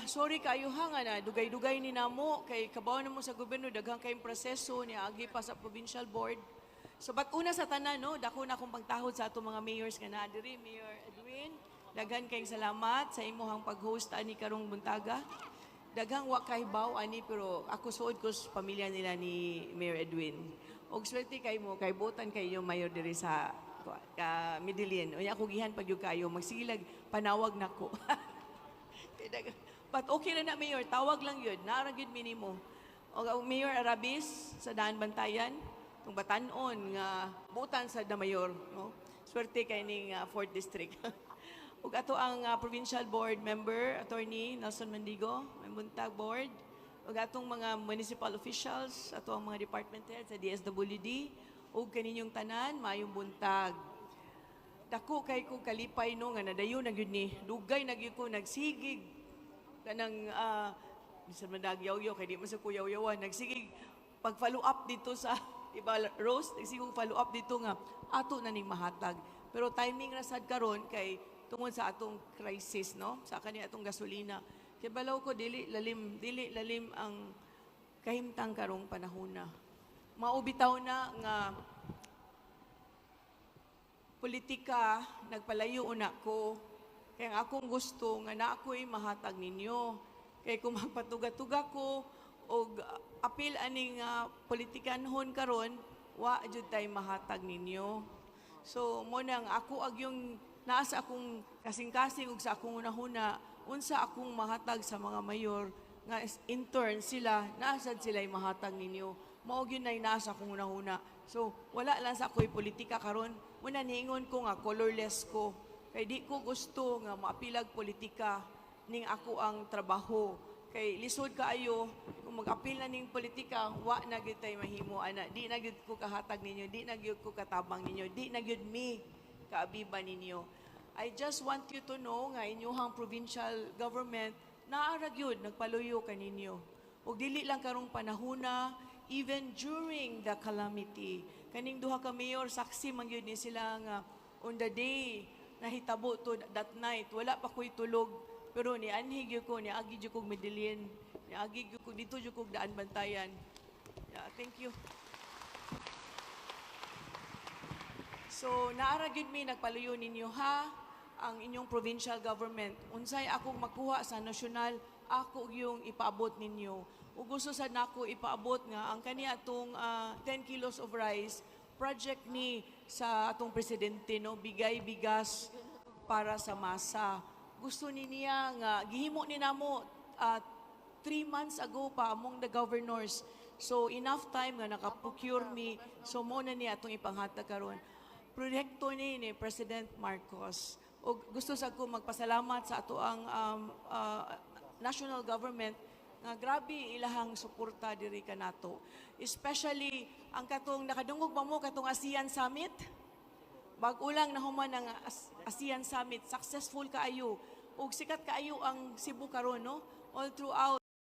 Sorry kayo nga na dugay-dugay ni namo kay kabaw na mo sa gobyerno daghang kayong proseso ni agi pa sa provincial board. So but una sa tanan no, dako na akong pagtahod sa ato mga mayors nga naa diri, Mayor Edwin. Daghan kayong salamat sa imong pag-host ani karong buntaga. Daghang wa kahibaw ani pero ako suod ko sa pamilya nila ni Mayor Edwin. Og swerte kay mo kay botan kayo mayor diri sa Medellin. Unya ako gihan pag yung kayo magsigilag panawag nako. But okay na Mayor, tawag lang yun, naragid minimo. O Mayor Arabis sa Daan Bantayan, itong Batanon nga butan sa Damayor, no? Swerte kay ning 4th District. Ug ato ang Provincial Board Member, Attorney Nelson Mandigo, may buntag board. Ug atong mga municipal officials, ato ang mga department heads sa DSWD, ug kaninyong tanan, mayong buntag. Dako kay ko kalipay no nga nadayon na gyud ni dugay na gyud ko nagsigig kanang bisan man dagyaw-yaw kay di man sa kuyaw-yawan nagsigig pag follow up dito sa iba roast nagsigig follow up dito nga ato na ning mahatag pero timing ra sad karon kay tungod sa atong crisis no sa kani atong gasolina kay balaw ko dili lalim ang kahimtang karong panahona maubitaw na nga politika, nagpalayo una ko. Kaya akong gusto nga na ako'y mahatag ninyo. Kaya kung magpatuga-tuga ko o apil aning politikanhon karon, wa jud tay mahatag ninyo. So mo nang ako ag yung naasa akong kasing-kasing ug sa akong unahuna, unsa akong mahatag sa mga mayor nga in turn sila, naasad sila'y mahatag ninyo. Mao gyud nay nasa akong unahuna. So wala lang sa ako'y politika karon. Muna niingon ko nga colorless ko. Kay di ko gusto nga maapilag politika ning ako ang trabaho. Kay lisod kaayo kung mag-apil na ning politika, wa na gyud tay mahimo ana. Di na gyud ko kahatag ninyo, di na gyud ko katabang ninyo, di na gyud mi kaabiban ninyo. I just want you to know nga inyong provincial government naara gyud nagpaluyo kaninyo. Ug dili lang karong panahona, even during the calamity. Kaning duha ka mayor, saksi man yun ni sila nga on the day nahitabo to that night. Wala pa ko'y tulog. Pero ni anhig yun ko, ni agi yun kong Medellin. Ni agi yun ko, dito yun kong Daan Bantayan. Yeah, thank you. So, naara gyud mi nagpaluyo ninyo ha, ang inyong provincial government. Unsay akong makuha sa nasyonal, ako yung ipaabot ninyo. O gusto sa nako ipaabot nga ang kaniya atong 10 kilos of rice project ni sa atong presidente no bigay bigas para sa masa. Gusto ni niya nga gihimo ni namo 3 months ago pa among the governors. So enough time nga naka-procure mi so mo na niya atong ipanghatag karon. Proyekto ni President Marcos. O gusto sa ko magpasalamat sa ato ang national government nga grabe ilahang suporta diri kanato. Especially ang katong nakadungog pa mo katong ASEAN Summit. Bag-o lang nahuman ang ASEAN Summit, successful kaayo ug sikat kaayo ang Cebu karon no all throughout